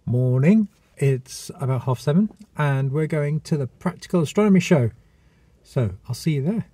Morning. It's about 7:30 and we're going to the Practical Astronomy show. So I'll see you there.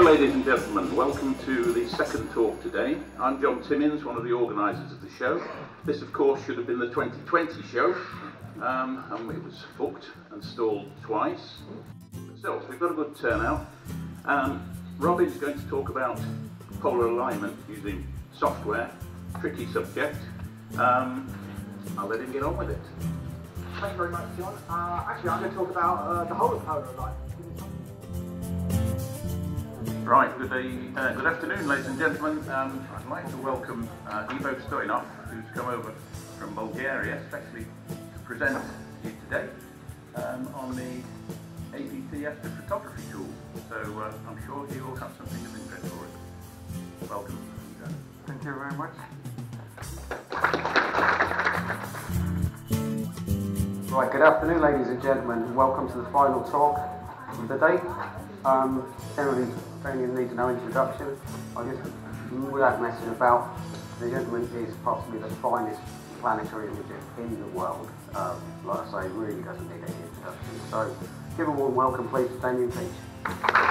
Hello ladies and gentlemen, welcome to the second talk today. I'm John Timmins, one of the organisers of the show. This of course should have been the 2020 show, and it was booked and stalled twice. But still, we've got a good turnout. Robin's going to talk about polar alignment using software, tricky subject. I'll let him get on with it. Thank you very much, John. Actually, I'm going to talk about the whole of polar alignment. Right, good afternoon ladies and gentlemen. I'd like to welcome Ivo Stoyanov, who's come over from Bulgaria, especially to present you today on the ABT astrophotography tool. So I'm sure he will have something of interest for us. Welcome. Thank you very much. Right, good afternoon ladies and gentlemen. Welcome to the final talk of the day. Generally, only needs no introduction. I guess without messing about, the gentleman is possibly the finest planetary imager in the world. Like I say, really doesn't need any introduction. So give a warm welcome please to Damien Peach.